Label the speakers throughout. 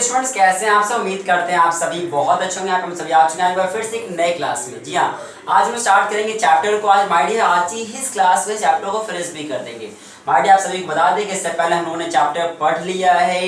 Speaker 1: Students कैसे हैं आप सब। उम्मीद करते हैं आप सभी बहुत अच्छे होंगे। हम सभी आ चुके हैं फिर से एक नए क्लास में। जी हाँ, आज हम स्टार्ट करेंगे चैप्टर को। आज माय डियर आज ही इस क्लास में चैप्टर को फिनिश भी कर देंगे। माय डियर आप सभी को बता दें कि इससे पहले हम लोगों ने चैप्टर पढ़ लिया है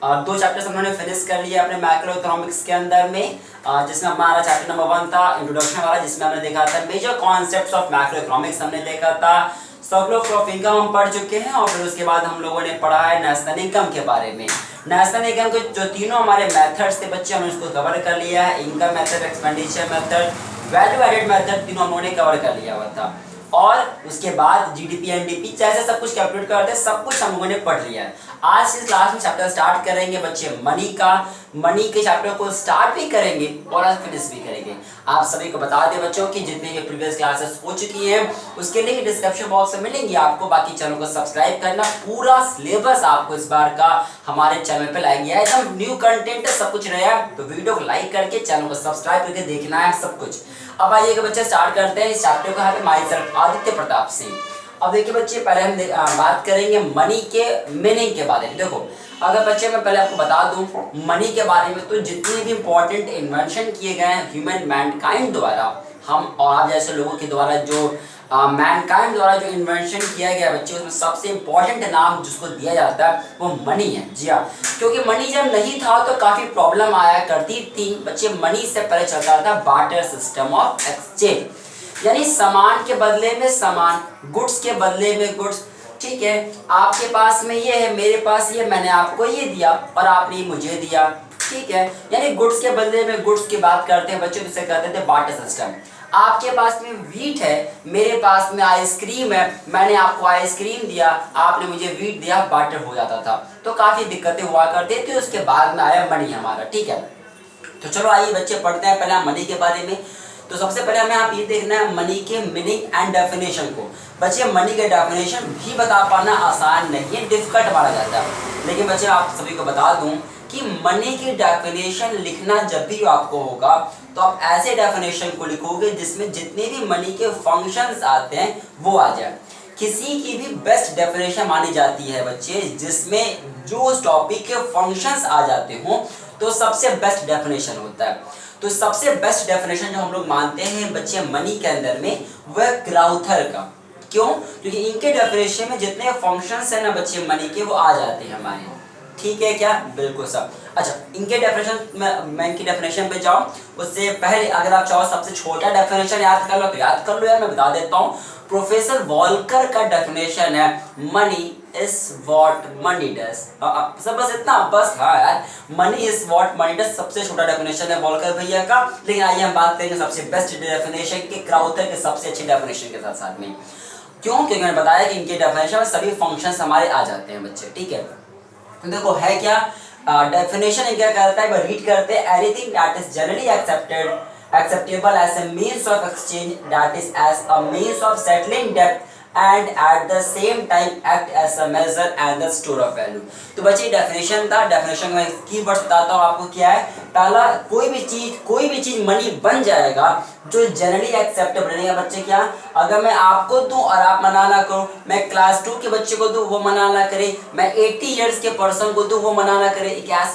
Speaker 1: और 2 चैप्टर्स हमने फिनिश कर लिया अपने मैक्रो इकोनॉमिक्स के अंदर में, जिसमें हमारा चैप्टर नंबर 1 था इंट्रोडक्शन वाला, जिसमें हमने देखा था major concepts of macroeconomics हमने देखा था। सर्कल ऑफ इनकम हम पढ़ चुके हैं और फिर उसके बाद हम लोगों ने पढ़ा है नेशनल इनकम के बारे में। नेशनल इनकम के जो तीनों हमारे मेथड्स थे बच्चे, हमने उसको कवर कर लिया है। Income method, expenditure method, value added method, तीनों हम लोगों ने कवर कर लिया हुआ था। और उसके बाद जीडीपी एनडीपी जैसे सब कुछ कैलकुलेट करते हैं, सब कुछ हम लोगों ने पढ़ लिया है। आज इस क्लास में चैप्टर स्टार्ट करेंगे बच्चे मनी का। मनी के चैप्टर को स्टार्ट भी करेंगे और आज फिनिश भी करेंगे। आप सभी को बता दें बच्चों कि जितने भी प्रीवियस क्लासेस हो चुकी हैं उसके लिंक डिस्क्रिप्शन बॉक्स में मिलेंगी आपको। बाकी चैनल को सब्सक्राइब करना, पूरा सिलेबस आपको इस बार का हमारे चैनल पे लाया गया है, एकदम न्यू कंटेंट सब कुछ रहेगा। तो वीडियो को लाइक करके चैनल को सब्सक्राइब करके देखना है सब कुछ। अब आइए बच्चे स्टार्ट करते हैं इस चैप्टर को। यहाँ पे माई सेल्फ आदित्य प्रताप सिंह। अब देखिए बच्चे, पहले हम बात करेंगे मनी के मीनिंग के बारे में। देखो, अगर बच्चे मैं पहले आपको बता दूं मनी के बारे में, तो जितने भी इंपॉर्टेंट इन्वेंशन किए गए हैं ह्यूमन मैनकाइंड द्वारा, हम और आप जैसे लोगों के द्वारा, जो मैनकाइंड द्वारा जो इन्वेंशन किया गया बच्चे, उसमें सबसे इंपॉर्टेंट नाम जिसको दिया जाता है वो मनी है। जी हाँ, क्योंकि मनी जब नहीं था तो काफ़ी प्रॉब्लम आया करती थी बच्चे। मनी से पहले चलता था बार्टर सिस्टम ऑफ एक्सचेंज, यानी सामान के बदले में सामान, गुड्स के बदले में गुड्स। ठीक है, आपके पास में ये है, मेरे पास ये, मैंने आपको ये दिया और आपने मुझे दिया। ठीक है, यानी गुड्स के बदले में गुड्स की बात करते हैं बच्चे, जिसे कहते थे बार्टर सिस्टम। आपके पास में वीट है, मेरे पास में आइसक्रीम है, मैंने आपको आइसक्रीम दिया, आपने मुझे वीट दिया, बार्टर हो जाता था। तो काफ़ी दिक्कतें हुआ करते थे। उसके बाद में आया मनी हमारा। ठीक है, तो चलो आइए बच्चे पढ़ते हैं पहले मनी के बारे में। तो सबसे पहले हमें आप ये देखना है मनी के मीनिंग एंड डेफिनेशन को। बच्चे मनी के डेफिनेशन भी बता पाना आसान नहीं है, डिफिकल्ट माना जाता है। लेकिन बच्चे आप सभी को बता दूं कि मनी की डेफिनेशन लिखना जब भी आपको होगा तो आप ऐसे डेफिनेशन को लिखोगे जिसमें जितने भी मनी के फंक्शंस आते हैं वो आ जाए। किसी की भी बेस्ट डेफिनेशन मानी जाती है बच्चे जिसमें जो उस टॉपिक के फंक्शंस आ जाते हों, तो सबसे बेस्ट डेफिनेशन होता है। तो सबसे बेस्ट डेफिनेशन जो हम लोग मानते हैं बच्चे मनी के अंदर में, वह क्राउथर का। क्यों? क्योंकि इनके डेफिनेशन में जितने फंक्शंस हैं ना बच्चे मनी के, वो आ जाते हैं हमारे। ठीक है क्या? बिल्कुल सब। अच्छा, इनके डेफिनेशन मैं इनकी डेफिनेशन पे जाऊं उससे पहले अगर आप चाहो सबसे छोटा डेफिनेशन याद कर लो तो याद कर लो यार, मैं बता देता हूं। प्रोफेसर वॉल्कर का डेफिनेशन है money is what money does. सब बस इतना, बस। हाँ यार, money is what money does सबसे छोटा डेफिनेशन है वॉल्कर भैया का। लेकिन आइए हम बात करेंगे सबसे बेस्ट डेफिनेशन के, क्राउथर के सबसे अच्छी डेफिनेशन के साथ साथ में। क्यों? क्योंकि मैंने बताया कि इनके डेफिनेशन में सभी फंक्शंस हमारे आ जाते हैं बच्चे। ठीक है, तो देखो है क्या डेफिनेशन, क्या करता है, वह रीड करते हैं anything that is generally acceptable as a means of exchange, that is as a means of settling debt and at the same time act as a measure and the store of value। तो बच्चे definition था। Definition में keywords बताता हूँ आपको क्या है। पहला, कोई भी चीज मनी बन जाएगा जो जनरली एक्सेप्टेबल रहेगा बच्चे। क्या? अगर मैं आपको दूं और आप मना ना करो, मैं क्लास 2 के बच्चे को दूं वो मना ना करे, मैं 80 इयर्स के पर्सन को दूं वो मना ना करे,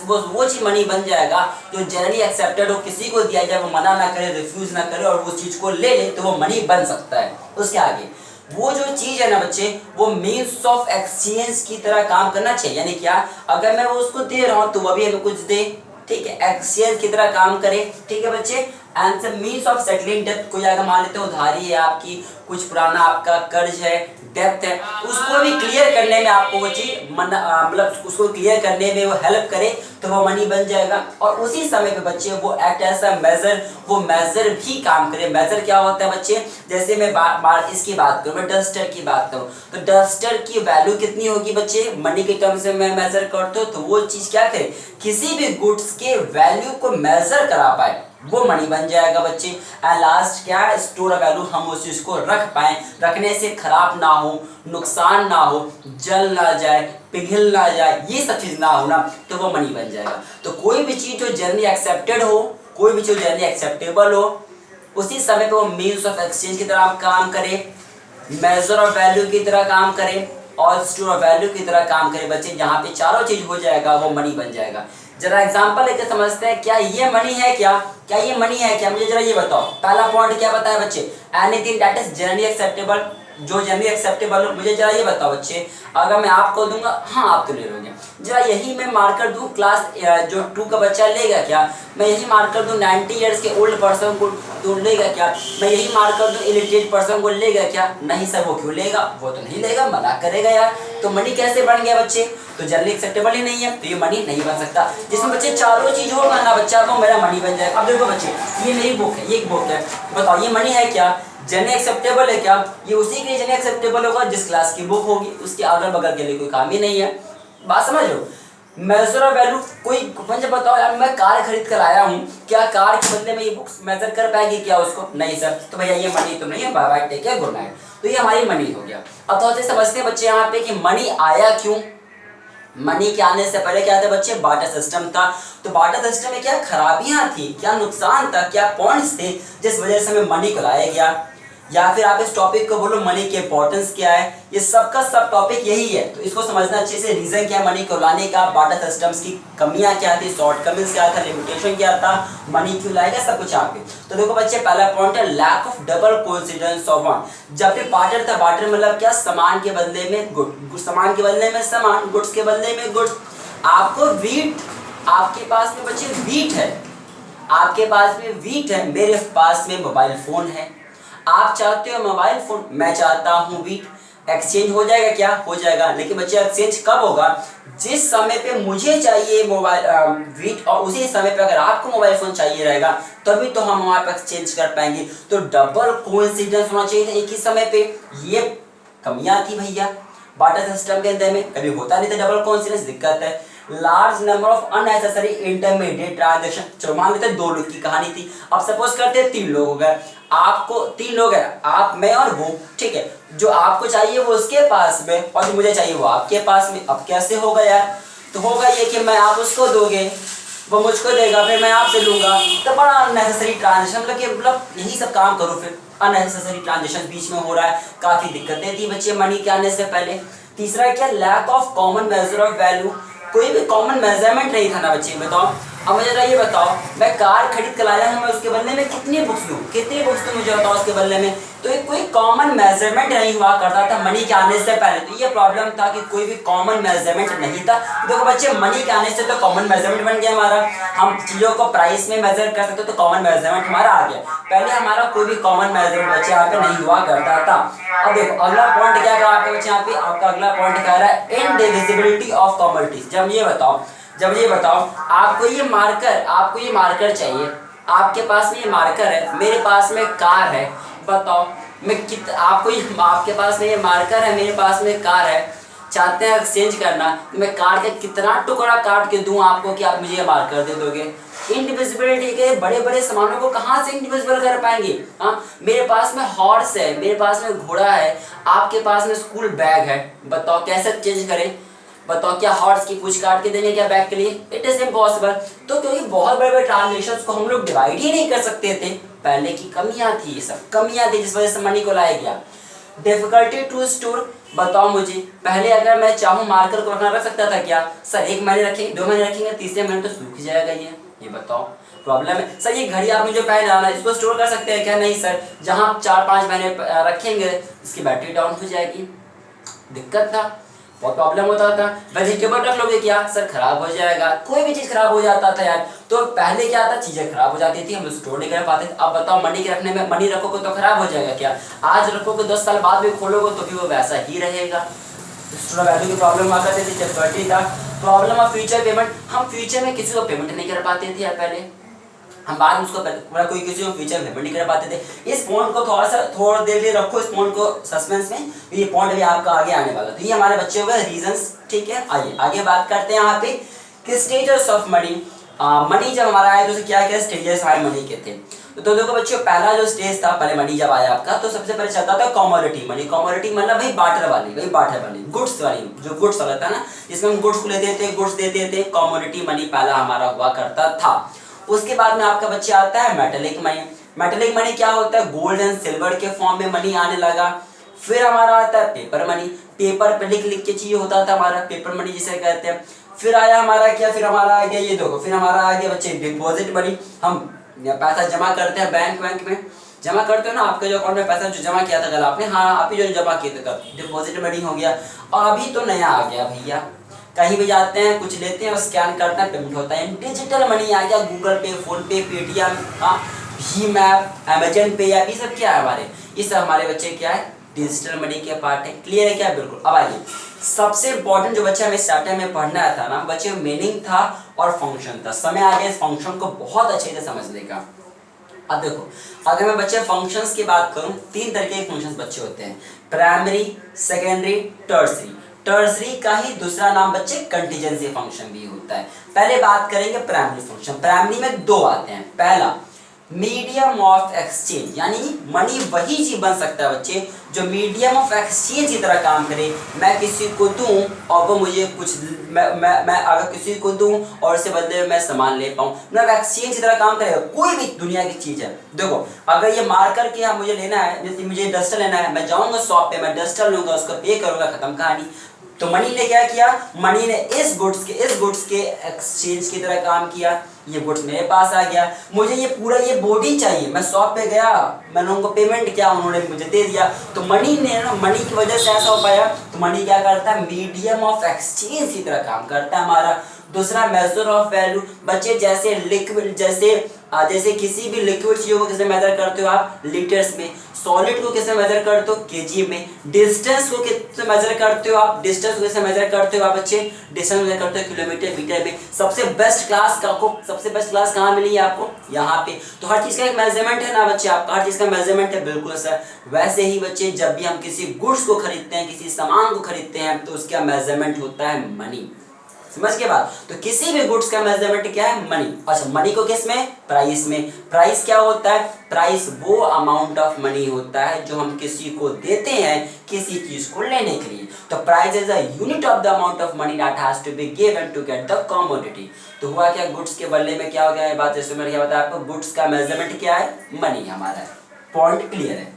Speaker 1: वो चीज मनी बन जाएगा जो जनरली एक्सेप्टेड हो, किसी को दिया जाए वो मना ना करे, रिफ्यूज ना करे और वो चीज को ले ले, तो वो मनी बन सकता है। उसके आगे वो जो चीज है ना बच्चे, वो मीन्स ऑफ एक्सचेंज की तरह काम करना चाहिए। यानी क्या? अगर मैं वो उसको दे रहा हूं तो वह भी हमें कुछ दे। ठीक है, एक्सचेंज की तरह काम करे। ठीक है बच्चे, and means of settling depth. कोई अगर मान लेते हो उधारी है आपकी, कुछ पुराना आपका कर्ज है, डेप्थ है, उसको भी क्लियर करने में आपको वो चीज मतलब उसको क्लियर करने में वो हेल्प करे तो वो मनी बन जाएगा। और उसी समय पे बच्चे वो एक्ट एज अ मेजर, वो मेजर भी काम करे। मेजर क्या होता है बच्चे? जैसे मैं इसकी बात करूँ, मैं डस्टर की बात करूँ, तो डस्टर की वैल्यू कितनी होगी बच्चे? मनी के टर्म्स में मैं मेजर करता हूँ तो वो चीज क्या करे, किसी भी गुड्स के वैल्यू को मेजर करा पाए, वो मनी बन जाएगा बच्चे। एंड लास्ट क्या है? स्टोर ऑफ वैल्यू, हम उस चीज को रख पाए, रखने से खराब ना हो, नुकसान ना हो, जल ना जाए, पिघल ना जाए, ये सब चीज ना हो ना, तो वो मनी बन जाएगा। तो कोई भी चीज जो जनरली एक्सेप्टेड हो, कोई भी चीज जनरली एक्सेप्टेबल हो, उसी समय पे वो मीन्स ऑफ एक्सचेंज की तरह काम करे, मेजर ऑफ वैल्यू की तरह काम करे और स्टोर ऑफ वैल्यू की तरह काम करे बच्चे। जहाँ पे चारों चीज हो जाएगा वो मनी बन जाएगा। जरा एग्जांपल लेके समझते हैं, क्या ये मनी है क्या? क्या ये मनी है क्या? मुझे जरा ये बताओ। पहला पॉइंट क्या बताया बच्चे? Anything that is generally acceptable, जो जनरली एक्सेप्टेबल हो। मुझे जरा ये बताओ बच्चे, अगर मैं आपको दूंगा, हाँ आप तो ले लोगे, जरा यही मैं मार्कर दूं क्लास जो 2 का बच्चा लेगा क्या? मैं यही मार्कर दूं 90 ईयर्स के ओल्ड पर्सन को तो लेगा क्या? मैं यही मार्कर दूं इलिटरेट पर्सन को लेगा क्या? नहीं सर, वो क्यों लेगा? वो तो नहीं लेगा, मना करेगा यार। तो मनी कैसे बन गया बच्चे? तो जनरली एक्सेप्टेबल ही नहीं है, तो ये मनी नहीं बन सकता। जिसमें बच्चे चारों चीज होगा ना बच्चा, तो मेरा मनी बन जाएगा। अब देखो बच्चे, ये मेरी बुक है, ये एक बुक है, बताओ ये मनी है क्या? जनरली एक्सेप्टेबल है क्या? ये उसी के लिए जनरली एक्सेप्टेबल होगा जिस क्लास की बुक होगी, उसके अगल बगल के लिए कोई काम ही नहीं है। बात समझ लो। मेजर ऑफ वैल्यू, कोई मुझे बताओ यार, मैं कार खरीद कर आया हूँ, क्या कार के बदले में ये बुक्स मेजर कर पाएगी क्या उसको? नहीं सर, तो भैया ये मनी तो नहीं है, bye bye take care good night. तो ये हमारी मनी हो गया। अब तो समझते हैं बच्चे यहाँ पे कि मनी आया क्यों। मनी के आने से पहले क्या था बच्चे? बार्टर सिस्टम था। तो बार्टर सिस्टम में क्या खराबियां थी, क्या नुकसान था, क्या पॉइंट्स थे जिस वजह से हमें मनी को लाया गया? या फिर आप इस टॉपिक को बोलो मनी की इंपॉर्टेंस क्या है, ये सबका सब टॉपिक यही है। तो इसको समझना अच्छे से, रीजन क्या है मनी को लाने का, बार्टर सिस्टम्स की कमियां क्या थी, शॉर्टकमिंग्स क्या था, लिमिटेशन क्या था, मनी क्यों लाएगा, सब कुछ यहाँ पे। तो देखो बच्चे, पहला पॉइंट है lack of double coincidence of want. जब भी बार्टर था, बार्टर मतलब क्या? सामान के बदले में गुड, सामान के बदले में सामान, गुड्स के बदले में गुड्स। आपको वीट, आपके पास में बच्चे वीट है, आपके पास में वीट है, मेरे पास में मोबाइल फोन है। आप चाहते हो मोबाइल फोन, मैं चाहता हूँ वीट, एक्सचेंज हो जाएगा क्या? हो जाएगा। लेकिन बच्चे एक्सचेंज कब होगा? जिस समय पे मुझे चाहिए मोबाइल वीट, और उसी समय पे अगर आपको मोबाइल फोन चाहिए रहेगा, तभी तो हम वहाँ पे एक्सचेंज कर पाएंगे। तो डबल कोइंसिडेंस होना चाहिए था एक ही समय पे। ये कमियां थी भैया बार्टर सिस्टम के अंदर में, कभी होता नहीं था डबल कोइंसिडेंस, दिक्कत है। Large number of unnecessary intermediate transaction. चलो मान लेते हैं 2 लोग की कहानी थी, अब सपोज करते हैं 3 लोग हो गए। आपको 3 लोग हैं, आप, मैं और वो, ठीक है। जो आपको चाहिए वो उसके पास में, और जो मुझे चाहिए वो आपके पास में। अब कैसे होगा यार? तो होगा ये कि मैं, आप उसको दोगे, वो मुझको देगा, फिर मैं आपसे लूंगा, तो बड़ा अननेसेसरी ट्रांजेक्शन, मतलब यही सब काम करो, फिर अननेसेसरी ट्रांजेक्शन बीच में हो रहा है, काफी दिक्कतें थी बच्चे मनी के आने से पहले। तीसरा क्या? Lack of common measure of value. कोई भी कॉमन मेजरमेंट नहीं था ना बच्चे, बताओ। अब मुझे जरा ये बताओ, मैं कार खरीद कर लाया हूँ, मैं उसके बदले में कितनी बुक्स लूँ, कितनी बुक्स तो मुझे बताओ उसके बदले में। तो ये कोई कॉमन मेजरमेंट नहीं हुआ करता था मनी के आने से पहले। तो ये प्रॉब्लम था कि कोई भी कॉमन मेजरमेंट नहीं था। देखो बच्चे, मनी के आने से तो कॉमन मेजरमेंट बन गया हमारा, हम चीज़ों को प्राइस में मेजर कर सकते, तो कॉमन मेजरमेंट हमारा आ गया। पहले हमारा कोई भी कॉमन मेजरमेंट बच्चे यहाँ पे नहीं हुआ करता था। अब देखो अगला पॉइंट क्या कहा आपके बच्चे यहाँ पे, आपका अगला पॉइंट कह रहा है इनडिविजिबिलिटी ऑफ कमोडिटीज। जब ये बताओ, आपको ये मार्कर चाहिए, आपके पास में ये मार्कर है, मेरे पास में कार है, बताओ मैं आपके पास में ये मार्कर है, मेरे पास में कार है, चाहते हैं एक्सचेंज करना, तो मैं कार के कितना टुकड़ा काट के दूं आपको कि आप मुझे ये मार्कर दे दोगे? इंडिविजिबिलिटी के बड़े बड़े सामानों को कहाँ से इंडिविजिबल कर पाएंगे? हाँ, मेरे पास में हॉर्स है, मेरे पास में घोड़ा है, आपके पास में स्कूल बैग है, बताओ कैसे चेंज करें? बताओ, क्या हॉर्स की पूंछ काट के देंगे क्या बैग के लिए? It is impossible. तो क्योंकि बहुत बड़े बड़े ट्रांजेक्शन्स को हम लोग डिवाइड ही नहीं कर सकते थे, पहले की कमियां थी, ये सब कमियां थी जिस वजह से मनी को लाया गया। डिफिकल्टी टू स्टोर, बताओ मुझे, पहले अगर मैं चाहूँ मार्कर को रखना, रख सकता था क्या? सर 1 महीने रखेंगे, 2 महीने रखेंगे, तीसरे महीने तो सूख जाएगा ये बताओ प्रॉब्लम है। सर ये घड़ी आपने जो पहन लाना, इसको स्टोर कर सकते हैं क्या? नहीं सर, जहाँ 4-5 महीने रखेंगे इसकी बैटरी डाउन हो जाएगी, दिक्कत था, बहुत प्रॉब्लम होता था। वेजिटेबल रख लोगे क्या? सर खराब हो जाएगा, कोई भी चीज़ खराब हो जाता था यार। तो पहले क्या था, चीज़ें खराब हो जाती थी, हम स्टोर नहीं कर पाते थे। अब बताओ, मनी के रखने में, मनी रखोगे तो खराब हो जाएगा क्या? आज रखोगे 10 साल बाद भी खोलोगे तो भी वो वैसा ही रहेगा। स्टोर वैल्यू की प्रॉब्लम आ करती थी, डिफिकल्टी था। प्रॉब्लम ऑफ फ्यूचर पेमेंट, हम फ्यूचर में किसी को पेमेंट नहीं कर पाते थे यार, पहले हम बाद में उसको कोई किसी को फ्यूचर पेमेंट नहीं कर पाते थे। इस पॉइंट को थोड़ा देर लिए रखो, इस पॉइंट को सस्पेंस में, ये पॉइंट भी आपका आगे आने वाला। तो ये हमारे बच्चे हो गए रीजंस, ठीक है। आइए आगे बात करते हैं यहाँ पे कि स्टेजेस ऑफ मनी। मनी जब हमारा आया तो क्या क्या स्टेजेस हमारे मनी के थे? तो देखो बच्चों, पहला जो स्टेज था, पहले मनी जब आया आपका, तो सबसे पहले चलता था कमोडिटी मनी। कमोडिटी मतलब भाई बार्टर वाली, गुड्स वाली, जो गुड्स वाला था ना, जिसमें हम गुड्स को लेते थे, गुड्स देते थे, कमोडिटी मनी पहला हमारा हुआ करता था। उसके बाद में आपका बच्चे आता है मेटेलिक मनी। मेटेलिक मनी क्या होता है? गोल्ड एंड सिल्वर के फॉर्म में मनी आने लगा। फिर हमारा आता है पेपर मनी, पेपर पे लिख लिख के चाहिए होता था हमारा, पेपर मनी जिसे कहते हैं। फिर आया हमारा क्या, फिर हमारा आ गया ये देखो, फिर हमारा आ गया बच्चे डिपॉजिट मनी। हम पैसा जमा करते हैं बैंक में जमा करते हो ना, आपके जो अकाउंट में पैसा जो जमा किया था कल आपने, हाँ आप ही जो जमा किए थे कल, डिपॉजिट मनी हो गया। और अभी तो नया आ गया भैया, कहीं भी जाते हैं कुछ लेते हैं और स्कैन करते हैं पेमेंट होता है, डिजिटल मनी आ गया। गूगल पे, फोन पे, पेटीएम, हाँ भीम ऐप, अमेजन पे ऐप, ये सब क्या है हमारे, ये सब हमारे बच्चे क्या है डिजिटल मनी के पार्ट है। क्लियर है क्या? बिल्कुल। अब आइए सबसे इंपॉर्टेंट जो बच्चे हमें स्टार्टिंग में पढ़ना था ना बच्चे, मीनिंग था और फंक्शन था। समय आ गया इस फंक्शन को बहुत अच्छे से समझने का। अब देखो, अगर मैं बच्चे फंक्शंस की बात करूं, तीन तरह के फंक्शंस बच्चे होते हैं, प्राइमरी, सेकेंडरी, टर्सरी। टर्सरी का ही दूसरा नाम बच्चे कंटीजेंसी फंक्शन भी होता है। पहले बात करेंगे प्राइमरी फंक्शन। प्राइमरी में दो आते हैं, पहला मीडियम ऑफ एक्सचेंज, यानी मनी वही चीज बन सकता है बच्चे जो मीडियम ऑफ एक्सचेंज की तरह काम करे। मैं किसी को दूं और वो मुझे कुछ, मैं अगर किसी को दूं और उससे बदले में मैं सामान ले पाऊं, मतलब एक्सचेंज की तरह काम करेगा। कोई भी दुनिया की चीज है, देखो अगर ये मार्कर के मुझे लेना है, जैसे मुझे डस्टर लेना है, मैं जाऊंगा शॉप पे, मैं डस्टर लूंगा, उसको पे करूंगा, खत्म कहानी। तो मनी ने क्या किया, मनी ने इस गुड्स के एक्सचेंज की तरह काम किया। ये गुड्स मेरे पास आ गया, मुझे ये पूरा ये बॉडी चाहिए, मैं शॉप पे गया, मैंने उनको पेमेंट किया, उन्होंने मुझे दे दिया। तो मनी ने ना, मनी की वजह से ऐसा हो पाया। तो मनी क्या करता है, मीडियम ऑफ एक्सचेंज की तरह काम करता है हमारा। दूसरा मेजर ऑफ वैल्यू बच्चे, जैसे लिक्विड, जैसे किसी भी लिक्विड चीजों को किससे मेजर करते हो आप, लीटर्स में। सॉलिड को किससे मेजर करते हो, केजी में। डिस्टेंस को किससे मेजर करते हो आप, डिस्टेंस को किससे मेजर करते हो आप बच्चे, डिस्टेंस मेजर करते हो किलोमीटर, मीटर में। सबसे बेस्ट क्लास कहाँ मिली है आपको, यहाँ पे। तो हर चीज का एक मेजरमेंट है ना बच्चे, आपका हर चीज का मेजरमेंट है, बिल्कुल सर। वैसे ही बच्चे जब भी हम किसी गुड्स को खरीदते हैं, किसी सामान को खरीदते हैं, तो उसका मेजरमेंट होता है मनी। समझ के बाद, तो किसी भी गुड्स का मेजरमेंट क्या है, मनी। अच्छा, मनी को किस में, प्राइस में। प्राइस क्या होता है, प्राइस वो अमाउंट ऑफ मनी होता है जो हम किसी को देते हैं किसी चीज को लेने के लिए। तो price is a unit of the amount of money that has to be given to get the commodity. तो हुआ क्या, गुड्स के बदले में क्या हो गया, ये बात जैसे मैंने क्या बताया आपको, गुड्स का मेजरमेंट क्या है, मनी हमारा है। पॉइंट क्लियर है,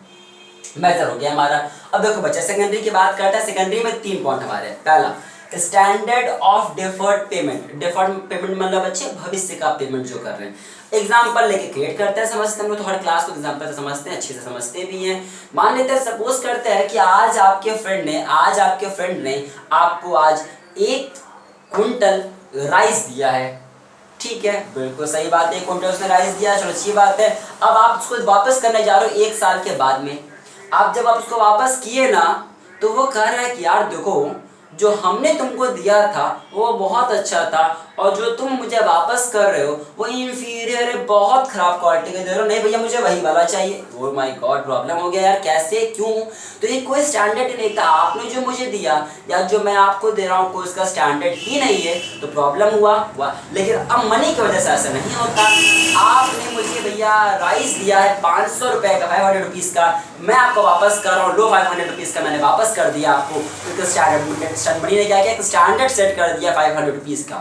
Speaker 1: मेजर हो गया हमारा। अब देखो बच्चा सेकेंडरी की बात करता है। सेकेंडरी में 3 पॉइंट हमारे। पहला standard of deferred payment. Deferred payment मतलब बच्चे भविष्य का पेमेंट जो कर रहे हैं। एग्जाम्पल लेके क्रिएट करते हैं, समझते हैं हम लोग, तो हर क्लास को एग्जाम्पल से समझते हैं, अच्छे से समझते भी हैं। मान लेते हैं, सपोज करते हैं कि आज आपके फ्रेंड ने आपको आज 1 क्विंटल राइस दिया है। ठीक है, बिल्कुल सही बात है, 1 क्विंटल उसने राइस दिया, चलो अच्छी बात है। अब आप उसको वापस करने जा रहे हो 1 साल के बाद में। आप जब आप उसको वापस किए ना, तो वो कह रहा है कि यार देखो, जो हमने तुमको दिया था वो बहुत अच्छा था, और जो तुम मुझे वापस कर रहे हो वो इंफीरियर है, बहुत खराब क्वालिटी का दे रहे हो। नहीं भैया, मुझे वही वाला चाहिए। ओह माय गॉड, प्रॉब्लम हो गया यार, कैसे, क्यों? तो ये कोई स्टैंडर्ड ही नहीं था। आपने जो मुझे दिया या जो मैं आपको दे रहा हूँ, कोई इसका स्टैंडर्ड ही नहीं है, तो प्रॉब्लम हुआ। लेकिन अब मनी की वजह से ऐसा नहीं होता। आपने मुझे भैया राइस दिया है 500 रुपए का, 500 रुपीज़ का, मैं आपको वापस कर रहा हूँ, लो 500 रुपीज़ का मैंने वापस कर दिया आपको। तो स्टैंडर्ड मनी ने क्या किया, एक स्टैंडर्ड सेट कर दिया 500 रुपीज़ का,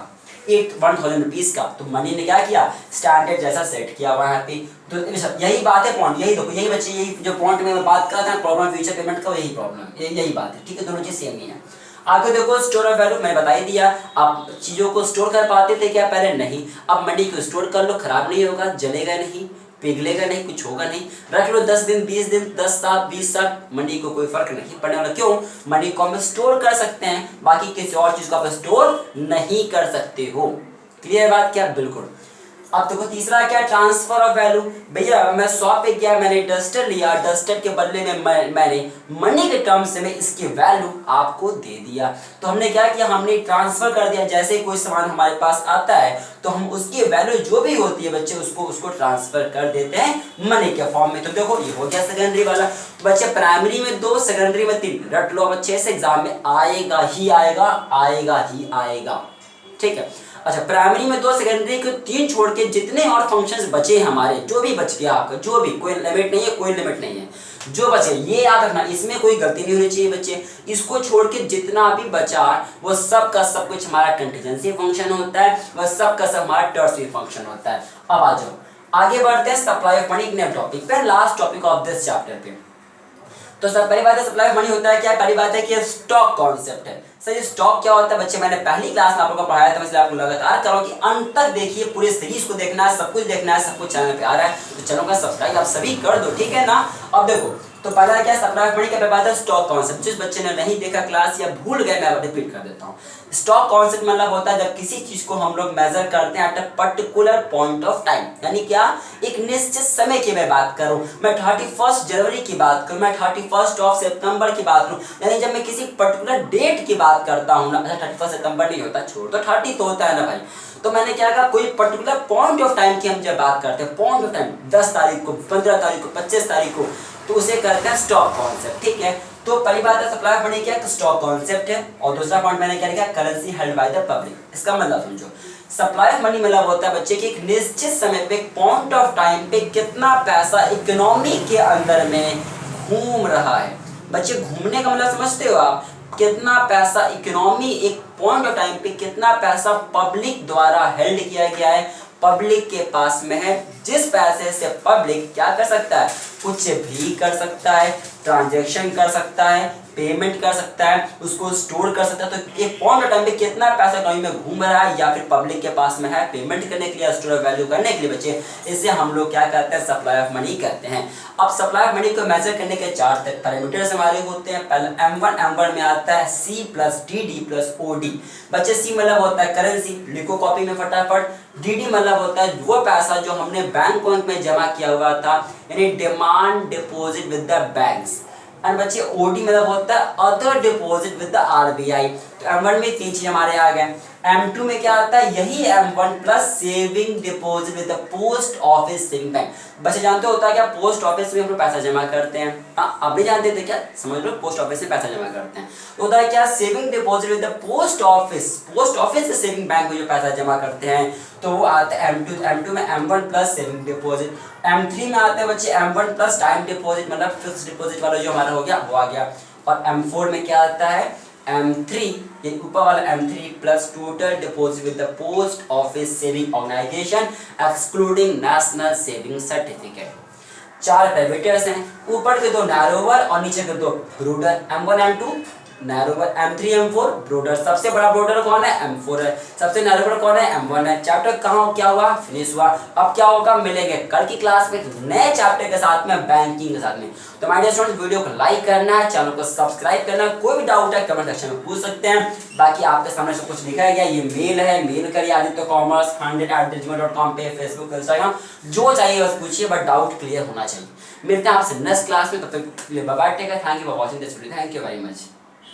Speaker 1: 1000 रुपीज़ का। तो मनी ने क्या किया, स्टैंडर्ड जैसा सेट किया हुआ यहाँ पे। तो यही बात है पॉइंट, यही देखो, यही बच्चे, यही जो पॉइंट में मैं बात कर रहा था, प्रॉब्लम फ्यूचर पेमेंट का, यही प्रॉब्लम, यही बात है। ठीक है, दोनों चीज़ सेम ही है। आगे देखो, स्टोर ऑफ वैल्यू मैंने बता ही दिया। आप चीज़ों को स्टोर कर पाते थे क्या पहले? नहीं। अब मनी को स्टोर कर लो, खराब नहीं होगा, जलेगा नहीं, पिघलेगा नहीं, कुछ होगा नहीं। रख लो 10 दिन, 20 दिन, 10 साल, 20 साल, मनी को कोई फर्क नहीं पड़ने वाला। क्यों? मनी को हम स्टोर कर सकते हैं, बाकी किसी और चीज को आप स्टोर नहीं कर सकते हो। क्लियर बात क्या? बिल्कुल। अब देखो तीसरा क्या, ट्रांसफर ऑफ वैल्यू। भैया मैं शॉप पे गया, मैंने डस्टर लिया, डस्टर के बदले में मैंने मनी के टर्म्स में इसकी वैल्यू आपको दे दिया। तो हमने क्या किया, हमने ट्रांसफर कर दिया। जैसे कोई सामान हमारे पास आता है तो हम उसकी वैल्यू जो भी होती है बच्चे, उसको ट्रांसफर कर देते हैं मनी के फॉर्म में। तो देखो ये हो गया सेकेंडरी वाला। तो बच्चे प्राइमरी में 2, सेकेंडरी में 3, रट लो बच्चे, से एग्जाम में आएगा ही आएगा, आएगा ही आएगा। ठीक है। अच्छा, प्राइमरी में 2, सेकेंडरी को 3 छोड़ के जितने और फंक्शंस बचे हमारे, जो भी बच गया आपका, जो भी, कोई लिमिट नहीं है, कोई लिमिट नहीं है, जो बचे ये याद रखना, इसमें कोई गलती नहीं होनी चाहिए बच्चे। इसको छोड़ के जितना भी बचा वो सब का सब कुछ हमारा कंटीजेंसी फंक्शन होता है, वह सब का सब हमारा टर्सरी फंक्शन होता है। अब आ जाओ आगे बढ़ते हैं सप्लाई ऑफ मनी, नए टॉपिक पे, last topic of this chapter पे। तो सब पहली बात है, सप्लाई ऑफ मनी होता है क्या? पहली बात है कि स्टॉक कॉन्सेप्ट है। सर ये स्टॉक क्या होता है बच्चे, मैंने पहली क्लास में आप लोगों को पढ़ाया था, इसलिए आपको लगातार करो कि अंत तक देखिए, पूरे सीरीज को देखना है, सब कुछ देखना है, सब कुछ चैनल पे आ रहा है, तो चैनल का सब्सक्राइब आप सभी कर दो, ठीक है ना। अब देखो तो पहला क्या सप्लाई ऑफ मनी का बात है स्टॉक कॉन्सेप्ट। जिस बच्चे ने नहीं देखा क्लास या भूल गए, मैं रिपीट कर देता हूँ। स्टॉक कॉन्सेप्ट मतलब होता है जब किसी चीज को हम लोग मेजर करते हैं at a particular point of time, यानी क्या, एक निश्चित समय की मैं बात करूं, मैं 31 जनवरी की बात करूं, मैं 31 ऑफ सितंबर की बात करूं, यानी जब मैं किसी पर्टिकुलर डेट की बात करता हूं ना, अच्छा 31 सितंबर नहीं होता, छोड़ तो 30 तो होता है ना भाई, तो मैंने क्या कहा, कोई पर्टिकुलर पॉइंट ऑफ टाइम की हम जब बात करते हैं, पॉइंट ऑफ टाइम 10 तारीख को, 15 तारीख को, 25 तारीख को, तो उसे करते हैं स्टॉक कॉन्सेप्ट, ठीक है। तो पहली बात है सप्लाई ऑफ मनी क्या है, स्टॉक कॉन्सेप्ट है, और दूसरा पॉइंट मैंने क्या लिखा, currency held by the public. इसका मतलब समझो, सप्लाई ऑफ मनी मतलब होता है बच्चे की एक निश्चित समय पे, पॉइंट ऑफ टाइम पे कितना पैसा इकोनॉमी के अंदर में घूम रहा है। बच्चे घूमने का मतलब समझते हो आप, कितना पैसा इकोनॉमी एक पॉइंट ऑफ टाइम पे, कितना पैसा पब्लिक द्वारा हेल्ड किया गया है, पब्लिक के पास में है, जिस पैसे से पब्लिक क्या कर सकता है, कुछ भी कर सकता है, ट्रांजैक्शन कर सकता है, पेमेंट कर सकता है, उसको स्टोर कर सकता है। तो एक पॉइंट ऑफ टाइम पे कितना पैसा इकोनॉमी में घूम रहा है या फिर पब्लिक के पास में है पेमेंट करने के लिए, स्टोर ऑफ वैल्यू करने के लिए बच्चे, इसे हम लोग क्या करते हैं, सप्लाई ऑफ मनी करते हैं। अब सप्लाई ऑफ मनी को मेजर करने के 4 पैरामीटर्स हमारे होते हैं। पहले M1 में आता है C plus DD plus OD। बच्चे C मतलब होता है करेंसी, लिखो कॉपी में फटाफट। DD मतलब होता है वो पैसा जो हमने बैंक अकाउंट में जमा किया हुआ था, यानी demand deposit with the banks. And बच्चे OD मतलब होता है other deposit with the RBI। तो M1 में 3 चीज हमारे आ गए। M2 में क्या आता है, यही M1 plus saving deposit with the post office saving bank. बच्चे जानते होता है क्या, पोस्ट ऑफिस में हम लोग पैसा जमा करते हैं, हाँ अब भी जानते थे क्या, समझ लो पोस्ट ऑफिस में पैसा जमा करते हैं, तो होता है क्या, saving deposit with the post office, post office से सेविंग बैंक में जो पैसा जमा करते हैं, तो वो आता है M2 में M1 plus saving deposit. M3 में आता है बच्चे M1 प्लस टाइम डिपॉजिट, मतलब फिक्स डिपॉजिट वाला जो हमारा हो गया वो आ गया। और M4 में क्या आता है, M3, ये ऊपर वाला M3 plus total deposit with the post office saving organisation excluding national saving certificate. 4 parameters हैं, ऊपर के 2 नैरोवर और नीचे के 2 broader. M1 M2 narrower, M3 M4 broader. सबसे बड़ा ब्रॉडर कौन है, M4 है। सबसे नैरोवर कौन है, M1 है। चैप्टर कहाँ क्या हुआ, फिनिश हुआ। अब क्या होगा, मिलेंगे कल की क्लास में नए चैप्टर के साथ में, बैंकिंग के साथ में। तो माय डियर स्टूडेंट्स, वीडियो को लाइक करना है, चैनल को सब्सक्राइब करना है। कोई भी डाउट है कमेंट सेक्शन में पूछ सकते हैं। बाकी आपके सामने सब कुछ लिखा गया, ये मेल है, मेल करिए aditya.commerce100@gmail.com पे, फेसबुक, इंस्टाग्राम, जो चाहिए बस पूछिए, बट डाउट क्लियर होना चाहिए। मिलते हैं आपसे नेक्स्ट क्लास में, तब तक bye bye, take care, thank you for watching this video, thank you very much.